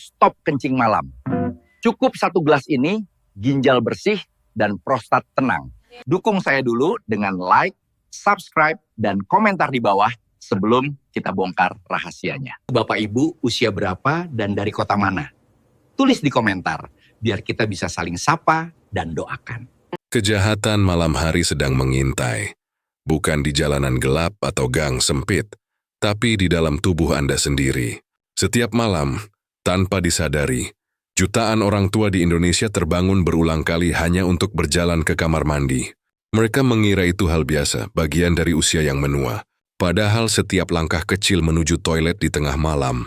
Stop kencing malam. Cukup 1 gelas ini, ginjal bersih dan prostat tenang. Dukung saya dulu dengan like, subscribe, dan komentar di bawah sebelum kita bongkar rahasianya. Bapak Ibu usia berapa dan dari kota mana? Tulis di komentar, biar kita bisa saling sapa dan doakan. Kejahatan malam hari sedang mengintai. Bukan di jalanan gelap atau gang sempit, tapi di dalam tubuh Anda sendiri. Setiap malam, tanpa disadari, jutaan orang tua di Indonesia terbangun berulang kali hanya untuk berjalan ke kamar mandi. Mereka mengira itu hal biasa, bagian dari usia yang menua. Padahal setiap langkah kecil menuju toilet di tengah malam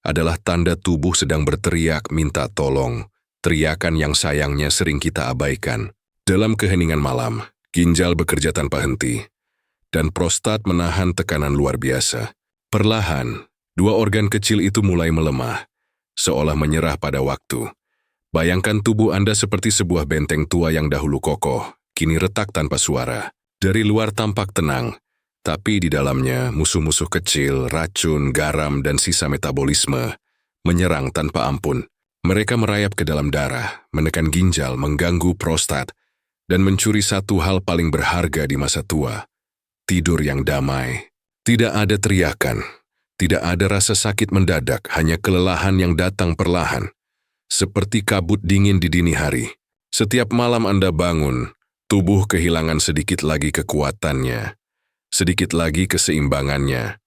adalah tanda tubuh sedang berteriak minta tolong. Teriakan yang sayangnya sering kita abaikan. Dalam keheningan malam, ginjal bekerja tanpa henti, dan prostat menahan tekanan luar biasa. Perlahan, 2 organ kecil itu mulai melemah, seolah menyerah pada waktu. Bayangkan tubuh Anda seperti sebuah benteng tua yang dahulu kokoh, kini retak tanpa suara. Dari luar tampak tenang, tapi di dalamnya musuh-musuh kecil, racun, garam, dan sisa metabolisme menyerang tanpa ampun. Mereka merayap ke dalam darah, menekan ginjal, mengganggu prostat, dan mencuri satu hal paling berharga di masa tua, tidur yang damai. Tidak ada teriakan. Tidak ada rasa sakit mendadak, hanya kelelahan yang datang perlahan. Seperti kabut dingin di dini hari. Setiap malam Anda bangun, tubuh kehilangan sedikit lagi kekuatannya, sedikit lagi keseimbangannya.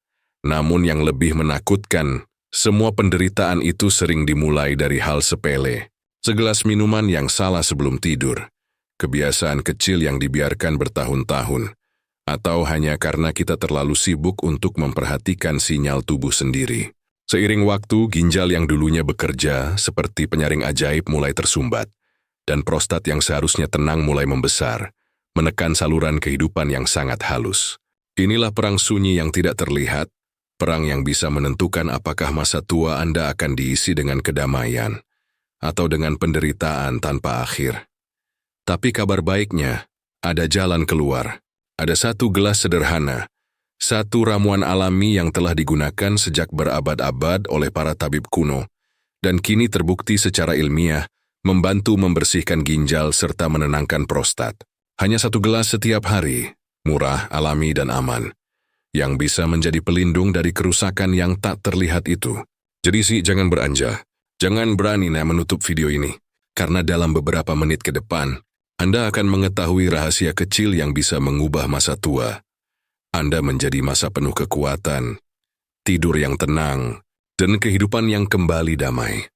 Namun yang lebih menakutkan, semua penderitaan itu sering dimulai dari hal sepele. Segelas minuman yang salah sebelum tidur, kebiasaan kecil yang dibiarkan bertahun-tahun, atau hanya karena kita terlalu sibuk untuk memperhatikan sinyal tubuh sendiri. Seiring waktu, ginjal yang dulunya bekerja seperti penyaring ajaib mulai tersumbat, dan prostat yang seharusnya tenang mulai membesar, menekan saluran kehidupan yang sangat halus. Inilah perang sunyi yang tidak terlihat, perang yang bisa menentukan apakah masa tua Anda akan diisi dengan kedamaian, atau dengan penderitaan tanpa akhir. Tapi kabar baiknya, ada jalan keluar. Ada 1 gelas sederhana, 1 ramuan alami yang telah digunakan sejak berabad-abad oleh para tabib kuno, dan kini terbukti secara ilmiah membantu membersihkan ginjal serta menenangkan prostat. Hanya 1 gelas setiap hari, murah, alami, dan aman, yang bisa menjadi pelindung dari kerusakan yang tak terlihat itu. Jadi sih jangan beranjak, jangan berani menutup video ini, karena dalam beberapa menit ke depan, Anda akan mengetahui rahasia kecil yang bisa mengubah masa tua. Anda menjadi masa penuh kekuatan, tidur yang tenang, dan kehidupan yang kembali damai.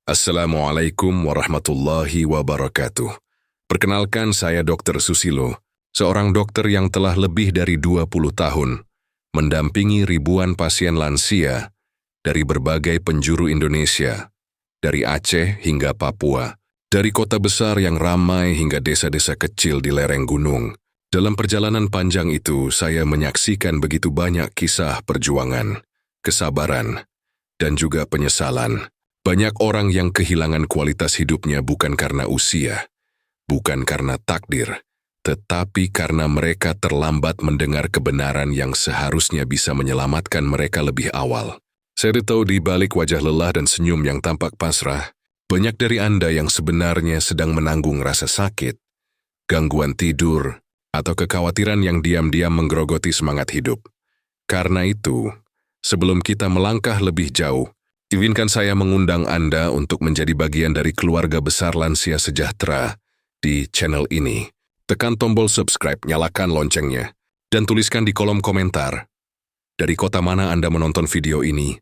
Assalamualaikum warahmatullahi wabarakatuh. Perkenalkan, saya Dr. Susilo, seorang dokter yang telah lebih dari 20 tahun mendampingi ribuan pasien lansia dari berbagai penjuru Indonesia, dari Aceh hingga Papua. Dari kota besar yang ramai hingga desa-desa kecil di lereng gunung. Dalam perjalanan panjang itu, saya menyaksikan begitu banyak kisah perjuangan, kesabaran, dan juga penyesalan. Banyak orang yang kehilangan kualitas hidupnya bukan karena usia, bukan karena takdir, tetapi karena mereka terlambat mendengar kebenaran yang seharusnya bisa menyelamatkan mereka lebih awal. Saya tahu di balik wajah lelah dan senyum yang tampak pasrah, banyak dari Anda yang sebenarnya sedang menanggung rasa sakit, gangguan tidur, atau kekhawatiran yang diam-diam menggerogoti semangat hidup. Karena itu, sebelum kita melangkah lebih jauh, izinkan saya mengundang Anda untuk menjadi bagian dari keluarga besar Lansia Sejahtera di channel ini. Tekan tombol subscribe, nyalakan loncengnya, dan tuliskan di kolom komentar, dari kota mana Anda menonton video ini.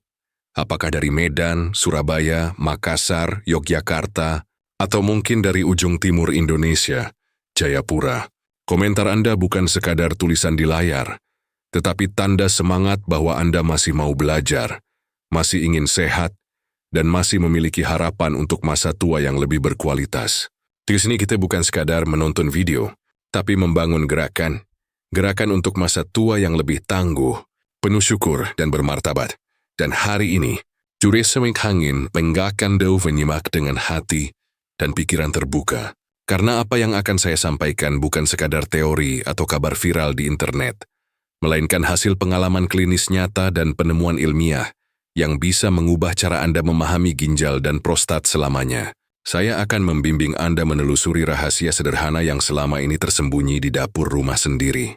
Apakah dari Medan, Surabaya, Makassar, Yogyakarta, atau mungkin dari ujung timur Indonesia, Jayapura. Komentar Anda bukan sekadar tulisan di layar, tetapi tanda semangat bahwa Anda masih mau belajar, masih ingin sehat, dan masih memiliki harapan untuk masa tua yang lebih berkualitas. Di sini kita bukan sekadar menonton video, tapi membangun gerakan. Gerakan untuk masa tua yang lebih tangguh, penuh syukur, dan bermartabat. Dan hari ini, Juri Semik Hangin penggakkan dau menyimak dengan hati dan pikiran terbuka. Karena apa yang akan saya sampaikan bukan sekadar teori atau kabar viral di internet, melainkan hasil pengalaman klinis nyata dan penemuan ilmiah yang bisa mengubah cara Anda memahami ginjal dan prostat selamanya. Saya akan membimbing Anda menelusuri rahasia sederhana yang selama ini tersembunyi di dapur rumah sendiri.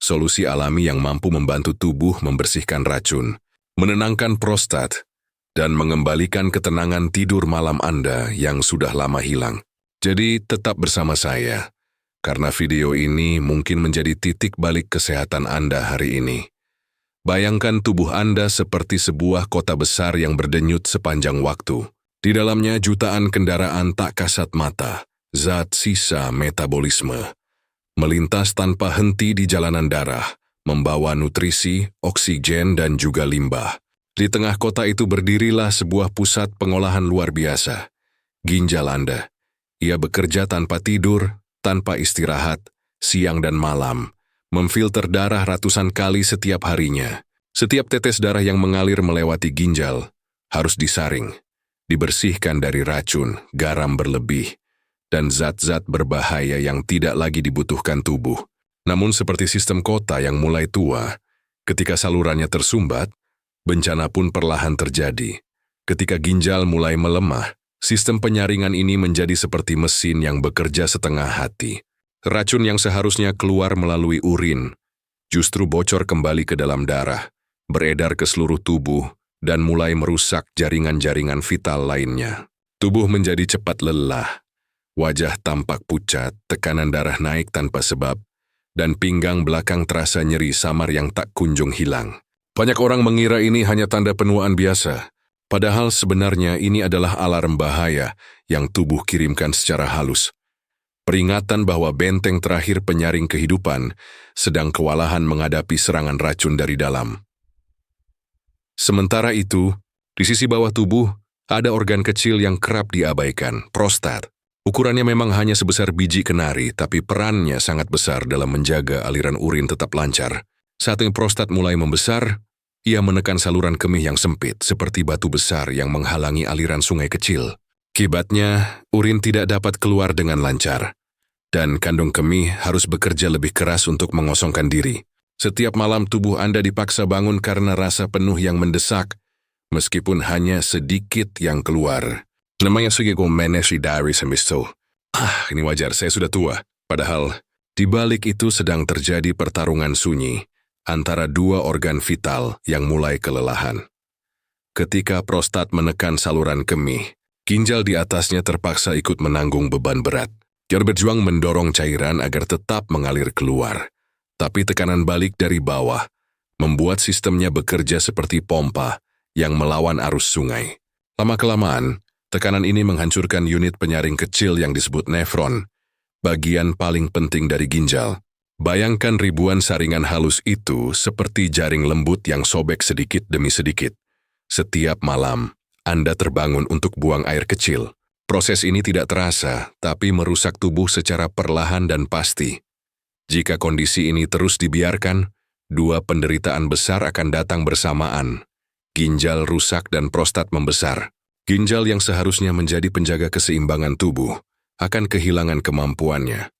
Solusi alami yang mampu membantu tubuh membersihkan racun, menenangkan prostat, dan mengembalikan ketenangan tidur malam Anda yang sudah lama hilang. Jadi tetap bersama saya, karena video ini mungkin menjadi titik balik kesehatan Anda hari ini. Bayangkan tubuh Anda seperti sebuah kota besar yang berdenyut sepanjang waktu. Di dalamnya jutaan kendaraan tak kasat mata, zat sisa metabolisme, melintas tanpa henti di jalanan darah, membawa nutrisi, oksigen, dan juga limbah. Di tengah kota itu berdirilah sebuah pusat pengolahan luar biasa, ginjal Anda. Ia bekerja tanpa tidur, tanpa istirahat, siang dan malam, memfilter darah ratusan kali setiap harinya. Setiap tetes darah yang mengalir melewati ginjal harus disaring, dibersihkan dari racun, garam berlebih, dan zat-zat berbahaya yang tidak lagi dibutuhkan tubuh. Namun seperti sistem kota yang mulai tua, ketika salurannya tersumbat, bencana pun perlahan terjadi. Ketika ginjal mulai melemah, sistem penyaringan ini menjadi seperti mesin yang bekerja setengah hati. Racun yang seharusnya keluar melalui urin, justru bocor kembali ke dalam darah, beredar ke seluruh tubuh, dan mulai merusak jaringan-jaringan vital lainnya. Tubuh menjadi cepat lelah, wajah tampak pucat, tekanan darah naik tanpa sebab, dan pinggang belakang terasa nyeri samar yang tak kunjung hilang. Banyak orang mengira ini hanya tanda penuaan biasa, padahal sebenarnya ini adalah alarm bahaya yang tubuh kirimkan secara halus. Peringatan bahwa benteng terakhir penyaring kehidupan sedang kewalahan menghadapi serangan racun dari dalam. Sementara itu, di sisi bawah tubuh, ada organ kecil yang kerap diabaikan, prostat. Ukurannya memang hanya sebesar biji kenari, tapi perannya sangat besar dalam menjaga aliran urin tetap lancar. Saat prostat mulai membesar, ia menekan saluran kemih yang sempit, seperti batu besar yang menghalangi aliran sungai kecil. Akibatnya, urin tidak dapat keluar dengan lancar, dan kandung kemih harus bekerja lebih keras untuk mengosongkan diri. Setiap malam tubuh Anda dipaksa bangun karena rasa penuh yang mendesak, meskipun hanya sedikit yang keluar. Namanya Sugeko Meneshi Diary Semisto. Ini wajar, saya sudah tua. Padahal, di balik itu sedang terjadi pertarungan sunyi antara dua organ vital yang mulai kelelahan. Ketika prostat menekan saluran kemih, ginjal di atasnya terpaksa ikut menanggung beban berat. Dia berjuang mendorong cairan agar tetap mengalir keluar. Tapi tekanan balik dari bawah membuat sistemnya bekerja seperti pompa yang melawan arus sungai. Lama-kelamaan, tekanan ini menghancurkan unit penyaring kecil yang disebut nefron, bagian paling penting dari ginjal. Bayangkan ribuan saringan halus itu seperti jaring lembut yang sobek sedikit demi sedikit. Setiap malam, Anda terbangun untuk buang air kecil. Proses ini tidak terasa, tapi merusak tubuh secara perlahan dan pasti. Jika kondisi ini terus dibiarkan, dua penderitaan besar akan datang bersamaan. Ginjal rusak dan prostat membesar. Ginjal yang seharusnya menjadi penjaga keseimbangan tubuh akan kehilangan kemampuannya.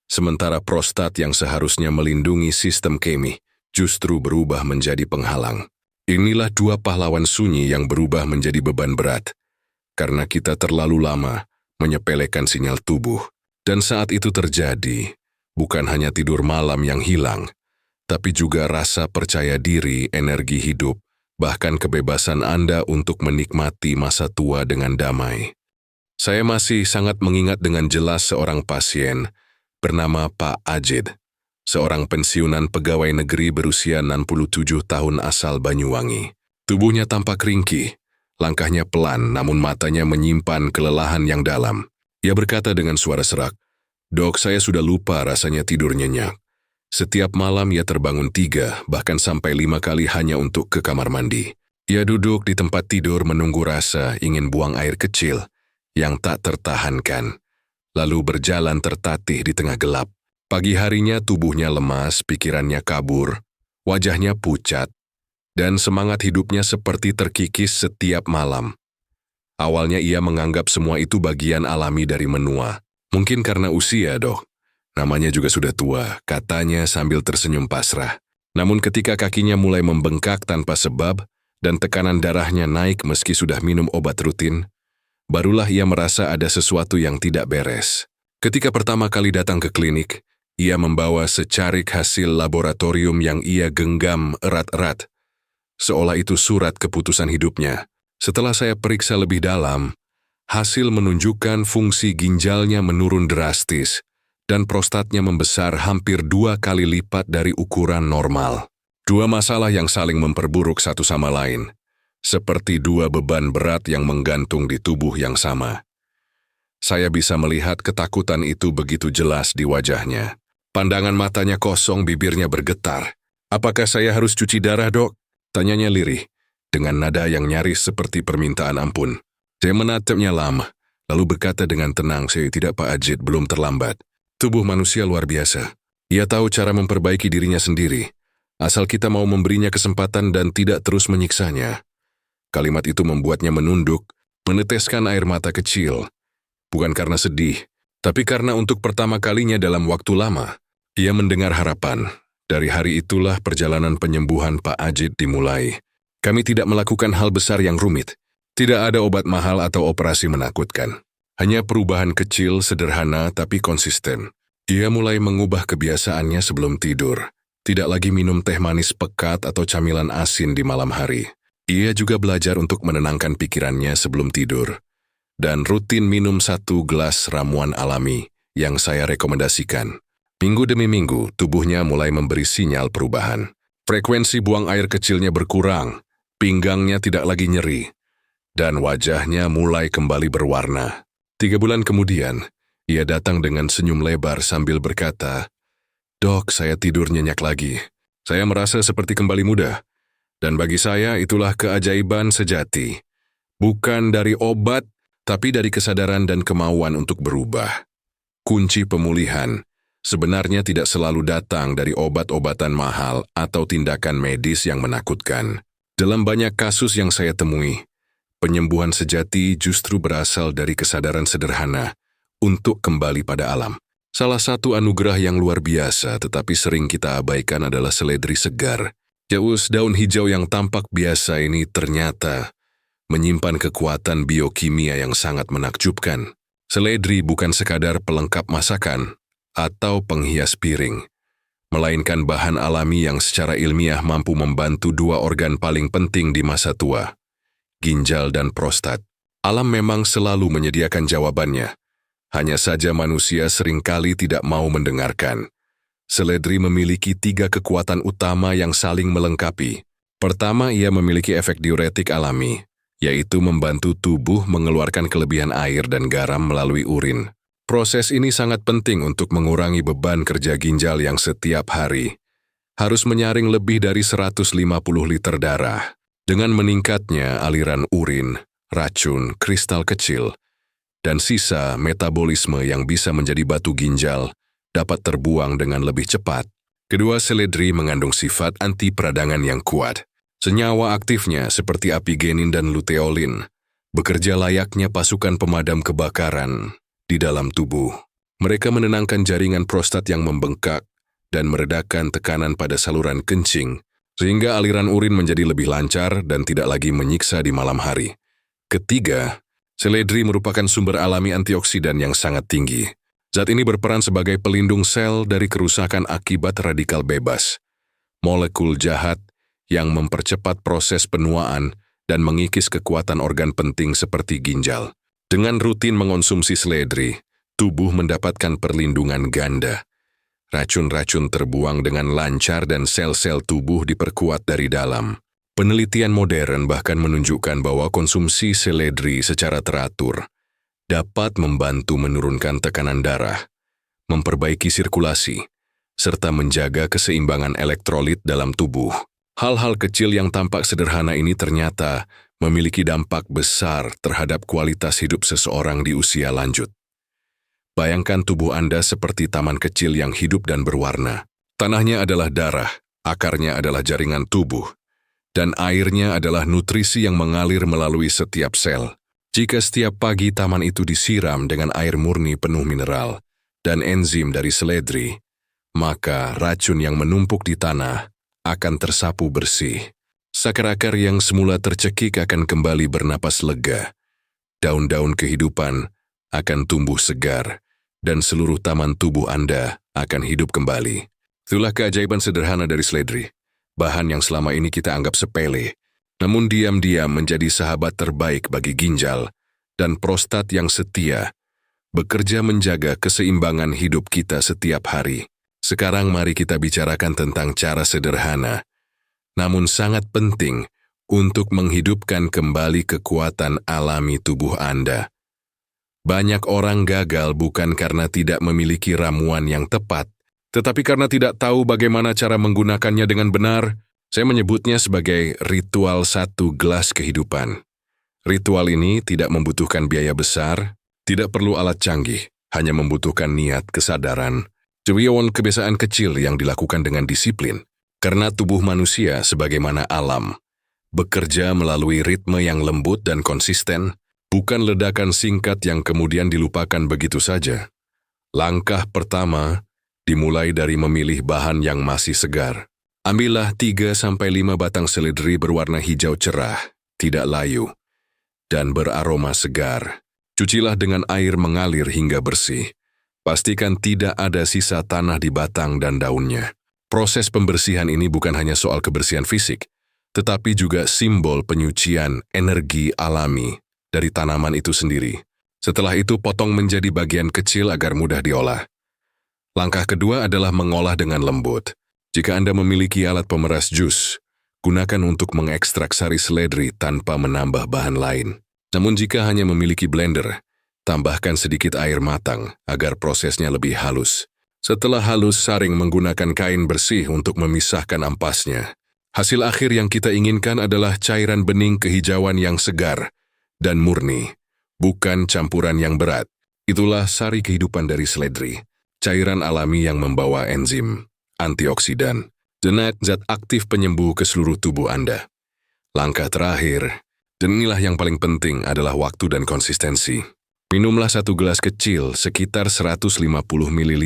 Sementara prostat yang seharusnya melindungi sistem kemih justru berubah menjadi penghalang. Inilah dua pahlawan sunyi yang berubah menjadi beban berat. Karena kita terlalu lama menyepelekan sinyal tubuh. Dan saat itu terjadi, bukan hanya tidur malam yang hilang, tapi juga rasa percaya diri, energi hidup, bahkan kebebasan Anda untuk menikmati masa tua dengan damai. Saya masih sangat mengingat dengan jelas seorang pasien bernama Pak Ajid, seorang pensiunan pegawai negeri berusia 67 tahun asal Banyuwangi. Tubuhnya tampak ringkih, langkahnya pelan namun matanya menyimpan kelelahan yang dalam. Ia berkata dengan suara serak, "Dok, saya sudah lupa rasanya tidur nyenyak. Setiap malam ia terbangun 3, bahkan sampai 5 kali hanya untuk ke kamar mandi. Ia duduk di tempat tidur menunggu rasa ingin buang air kecil yang tak tertahankan, lalu berjalan tertatih di tengah gelap. Pagi harinya tubuhnya lemas, pikirannya kabur, wajahnya pucat, dan semangat hidupnya seperti terkikis setiap malam. Awalnya ia menganggap semua itu bagian alami dari menua. Mungkin karena usia, Dok. Namanya juga sudah tua, katanya sambil tersenyum pasrah. Namun ketika kakinya mulai membengkak tanpa sebab, dan tekanan darahnya naik meski sudah minum obat rutin, barulah ia merasa ada sesuatu yang tidak beres. Ketika pertama kali datang ke klinik, ia membawa secarik hasil laboratorium yang ia genggam erat-erat, seolah itu surat keputusan hidupnya. Setelah saya periksa lebih dalam, hasil menunjukkan fungsi ginjalnya menurun drastis dan prostatnya membesar hampir 2 kali lipat dari ukuran normal. 2 masalah yang saling memperburuk satu sama lain, seperti 2 beban berat yang menggantung di tubuh yang sama. Saya bisa melihat ketakutan itu begitu jelas di wajahnya. Pandangan matanya kosong, bibirnya bergetar. "Apakah saya harus cuci darah, Dok?" tanyanya lirih, dengan nada yang nyaris seperti permintaan ampun. Saya menatapnya lama, lalu berkata dengan tenang, "Saya tidak, Pak Ajit, belum terlambat. Tubuh manusia luar biasa. Ia tahu cara memperbaiki dirinya sendiri, asal kita mau memberinya kesempatan dan tidak terus menyiksanya." Kalimat itu membuatnya menunduk, meneteskan air mata kecil. Bukan karena sedih, tapi karena untuk pertama kalinya dalam waktu lama, ia mendengar harapan. Dari hari itulah perjalanan penyembuhan Pak Ajit dimulai. Kami tidak melakukan hal besar yang rumit. Tidak ada obat mahal atau operasi menakutkan. Hanya perubahan kecil, sederhana, tapi konsisten. Ia mulai mengubah kebiasaannya sebelum tidur. Tidak lagi minum teh manis pekat atau camilan asin di malam hari. Ia juga belajar untuk menenangkan pikirannya sebelum tidur. Dan rutin minum 1 gelas ramuan alami yang saya rekomendasikan. Minggu demi minggu, tubuhnya mulai memberi sinyal perubahan. Frekuensi buang air kecilnya berkurang, pinggangnya tidak lagi nyeri, dan wajahnya mulai kembali berwarna. 3 bulan kemudian, ia datang dengan senyum lebar sambil berkata, "Dok, saya tidur nyenyak lagi. Saya merasa seperti kembali muda. Dan bagi saya itulah keajaiban sejati. Bukan dari obat, tapi dari kesadaran dan kemauan untuk berubah." Kunci pemulihan sebenarnya tidak selalu datang dari obat-obatan mahal atau tindakan medis yang menakutkan. Dalam banyak kasus yang saya temui, penyembuhan sejati justru berasal dari kesadaran sederhana untuk kembali pada alam. Salah satu anugerah yang luar biasa tetapi sering kita abaikan adalah seledri segar. Jauh daun hijau yang tampak biasa ini ternyata menyimpan kekuatan biokimia yang sangat menakjubkan. Seledri bukan sekadar pelengkap masakan atau penghias piring, melainkan bahan alami yang secara ilmiah mampu membantu 2 organ paling penting di masa tua, ginjal dan prostat. Alam memang selalu menyediakan jawabannya, hanya saja manusia seringkali tidak mau mendengarkan. Seledri memiliki 3 kekuatan utama yang saling melengkapi. Pertama, ia memiliki efek diuretik alami, yaitu membantu tubuh mengeluarkan kelebihan air dan garam melalui urin. Proses ini sangat penting untuk mengurangi beban kerja ginjal yang setiap hari harus menyaring lebih dari 150 liter darah. Dengan meningkatnya aliran urin, racun, kristal kecil, dan sisa metabolisme yang bisa menjadi batu ginjal dapat terbuang dengan lebih cepat. Kedua, seledri mengandung sifat anti peradangan yang kuat. Senyawa aktifnya seperti apigenin dan luteolin bekerja layaknya pasukan pemadam kebakaran di dalam tubuh. Mereka menenangkan jaringan prostat yang membengkak dan meredakan tekanan pada saluran kencing, sehingga aliran urin menjadi lebih lancar dan tidak lagi menyiksa di malam hari. Ketiga, seledri merupakan sumber alami antioksidan yang sangat tinggi. Zat ini berperan sebagai pelindung sel dari kerusakan akibat radikal bebas, molekul jahat yang mempercepat proses penuaan dan mengikis kekuatan organ penting seperti ginjal. Dengan rutin mengonsumsi seledri, tubuh mendapatkan perlindungan ganda. Racun-racun terbuang dengan lancar dan sel-sel tubuh diperkuat dari dalam. Penelitian modern bahkan menunjukkan bahwa konsumsi seledri secara teratur dapat membantu menurunkan tekanan darah, memperbaiki sirkulasi, serta menjaga keseimbangan elektrolit dalam tubuh. Hal-hal kecil yang tampak sederhana ini ternyata memiliki dampak besar terhadap kualitas hidup seseorang di usia lanjut. Bayangkan tubuh Anda seperti taman kecil yang hidup dan berwarna. Tanahnya adalah darah, akarnya adalah jaringan tubuh, dan airnya adalah nutrisi yang mengalir melalui setiap sel. Jika setiap pagi taman itu disiram dengan air murni penuh mineral dan enzim dari seledri, maka racun yang menumpuk di tanah akan tersapu bersih. Sakar-akar yang semula tercekik akan kembali bernapas lega. Daun-daun kehidupan akan tumbuh segar, dan seluruh taman tubuh Anda akan hidup kembali. Itulah keajaiban sederhana dari seledri. Bahan yang selama ini kita anggap sepele, namun diam-diam menjadi sahabat terbaik bagi ginjal dan prostat yang setia, bekerja menjaga keseimbangan hidup kita setiap hari. Sekarang mari kita bicarakan tentang cara sederhana, namun sangat penting untuk menghidupkan kembali kekuatan alami tubuh Anda. Banyak orang gagal bukan karena tidak memiliki ramuan yang tepat, tetapi karena tidak tahu bagaimana cara menggunakannya dengan benar. Saya menyebutnya sebagai ritual 1 gelas kehidupan. Ritual ini tidak membutuhkan biaya besar, tidak perlu alat canggih, hanya membutuhkan niat, kesadaran, kebiasaan kecil yang dilakukan dengan disiplin. Karena tubuh manusia sebagaimana alam, bekerja melalui ritme yang lembut dan konsisten, bukan ledakan singkat yang kemudian dilupakan begitu saja. Langkah pertama dimulai dari memilih bahan yang masih segar. Ambillah 3-5 batang seledri berwarna hijau cerah, tidak layu, dan beraroma segar. Cucilah dengan air mengalir hingga bersih. Pastikan tidak ada sisa tanah di batang dan daunnya. Proses pembersihan ini bukan hanya soal kebersihan fisik, tetapi juga simbol penyucian energi alami dari tanaman itu sendiri. Setelah itu potong menjadi bagian kecil agar mudah diolah. Langkah kedua adalah mengolah dengan lembut. Jika Anda memiliki alat pemeras jus, gunakan untuk mengekstrak sari seledri tanpa menambah bahan lain. Namun jika hanya memiliki blender, tambahkan sedikit air matang agar prosesnya lebih halus. Setelah halus, saring menggunakan kain bersih untuk memisahkan ampasnya. Hasil akhir yang kita inginkan adalah cairan bening kehijauan yang segar dan murni, bukan campuran yang berat. Itulah sari kehidupan dari seledri, cairan alami yang membawa enzim, antioksidan, dan zat aktif penyembuh ke seluruh tubuh Anda. Langkah terakhir, dan inilah yang paling penting, adalah waktu dan konsistensi. Minumlah 1 gelas kecil sekitar 150 ml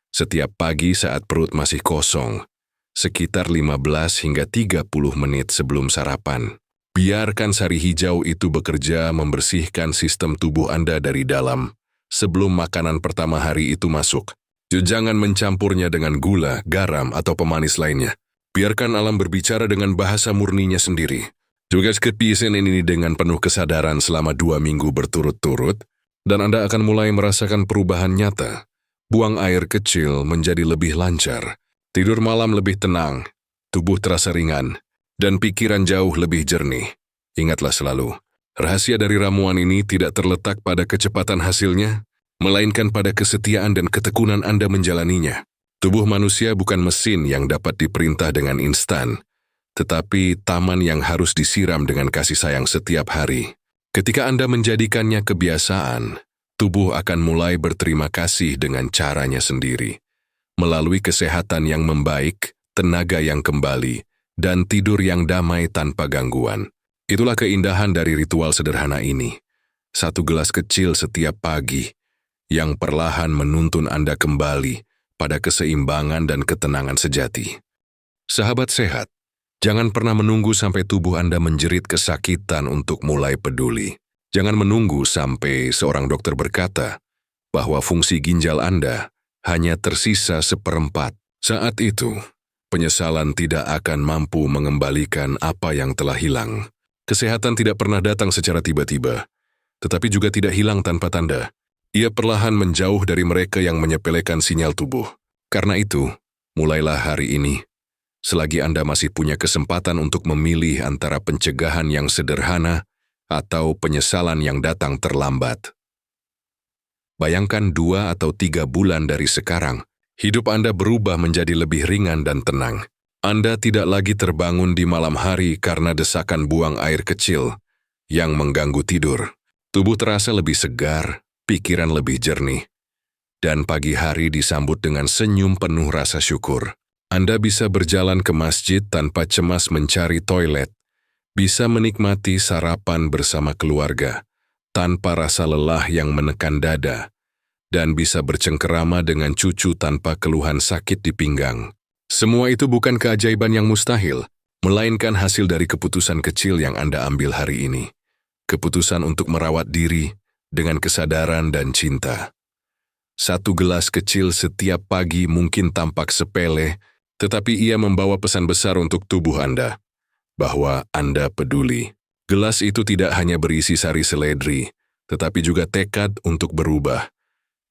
setiap pagi saat perut masih kosong, sekitar 15 hingga 30 menit sebelum sarapan. Biarkan sari hijau itu bekerja membersihkan sistem tubuh Anda dari dalam sebelum makanan pertama hari itu masuk. Jangan mencampurnya dengan gula, garam, atau pemanis lainnya. Biarkan alam berbicara dengan bahasa murninya sendiri. Juga kebiasaan ini dengan penuh kesadaran selama 2 minggu berturut-turut, dan Anda akan mulai merasakan perubahan nyata. Buang air kecil menjadi lebih lancar, tidur malam lebih tenang, tubuh terasa ringan, dan pikiran jauh lebih jernih. Ingatlah selalu, rahasia dari ramuan ini tidak terletak pada kecepatan hasilnya, melainkan pada kesetiaan dan ketekunan Anda menjalaninya. Tubuh manusia bukan mesin yang dapat diperintah dengan instan, tetapi taman yang harus disiram dengan kasih sayang setiap hari. Ketika Anda menjadikannya kebiasaan, tubuh akan mulai berterima kasih dengan caranya sendiri. Melalui kesehatan yang membaik, tenaga yang kembali, dan tidur yang damai tanpa gangguan. Itulah keindahan dari ritual sederhana ini. 1 gelas kecil setiap pagi, yang perlahan menuntun Anda kembali pada keseimbangan dan ketenangan sejati. Sahabat sehat, jangan pernah menunggu sampai tubuh Anda menjerit kesakitan untuk mulai peduli. Jangan menunggu sampai seorang dokter berkata bahwa fungsi ginjal Anda hanya tersisa 1/4. Saat itu, penyesalan tidak akan mampu mengembalikan apa yang telah hilang. Kesehatan tidak pernah datang secara tiba-tiba, tetapi juga tidak hilang tanpa tanda. Ia perlahan menjauh dari mereka yang menyepelekan sinyal tubuh. Karena itu, mulailah hari ini. Selagi Anda masih punya kesempatan untuk memilih antara pencegahan yang sederhana atau penyesalan yang datang terlambat. Bayangkan 2 atau 3 bulan dari sekarang, hidup Anda berubah menjadi lebih ringan dan tenang. Anda tidak lagi terbangun di malam hari karena desakan buang air kecil yang mengganggu tidur. Tubuh terasa lebih segar, pikiran lebih jernih, dan pagi hari disambut dengan senyum penuh rasa syukur. Anda bisa berjalan ke masjid tanpa cemas mencari toilet, bisa menikmati sarapan bersama keluarga tanpa rasa lelah yang menekan dada, dan bisa bercengkerama dengan cucu tanpa keluhan sakit di pinggang. Semua itu bukan keajaiban yang mustahil, melainkan hasil dari keputusan kecil yang Anda ambil hari ini. Keputusan untuk merawat diri dengan kesadaran dan cinta. 1 gelas kecil setiap pagi mungkin tampak sepele, tetapi ia membawa pesan besar untuk tubuh Anda, bahwa Anda peduli. Gelas itu tidak hanya berisi sari seledri, tetapi juga tekad untuk berubah,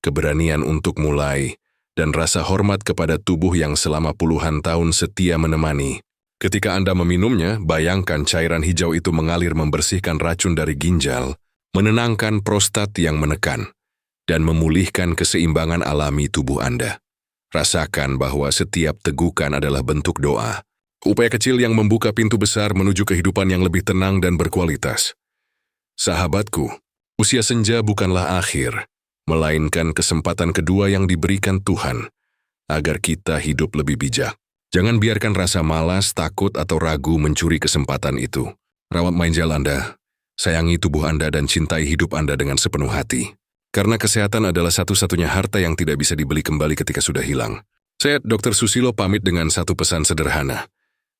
keberanian untuk mulai, dan rasa hormat kepada tubuh yang selama puluhan tahun setia menemani. Ketika Anda meminumnya, bayangkan cairan hijau itu mengalir membersihkan racun dari ginjal, menenangkan prostat yang menekan, dan memulihkan keseimbangan alami tubuh Anda. Rasakan bahwa setiap tegukan adalah bentuk doa. Upaya kecil yang membuka pintu besar menuju kehidupan yang lebih tenang dan berkualitas. Sahabatku, usia senja bukanlah akhir, melainkan kesempatan kedua yang diberikan Tuhan, agar kita hidup lebih bijak. Jangan biarkan rasa malas, takut, atau ragu mencuri kesempatan itu. Rawat ginjal Anda, sayangi tubuh Anda dan cintai hidup Anda dengan sepenuh hati. Karena kesehatan adalah satu-satunya harta yang tidak bisa dibeli kembali ketika sudah hilang. Saya, Dr. Susilo, pamit dengan satu pesan sederhana.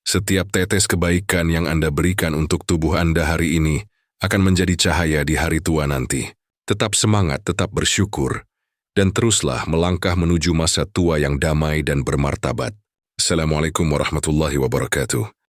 Setiap tetes kebaikan yang Anda berikan untuk tubuh Anda hari ini akan menjadi cahaya di hari tua nanti. Tetap semangat, tetap bersyukur, dan teruslah melangkah menuju masa tua yang damai dan bermartabat. Assalamualaikum warahmatullahi wabarakatuh.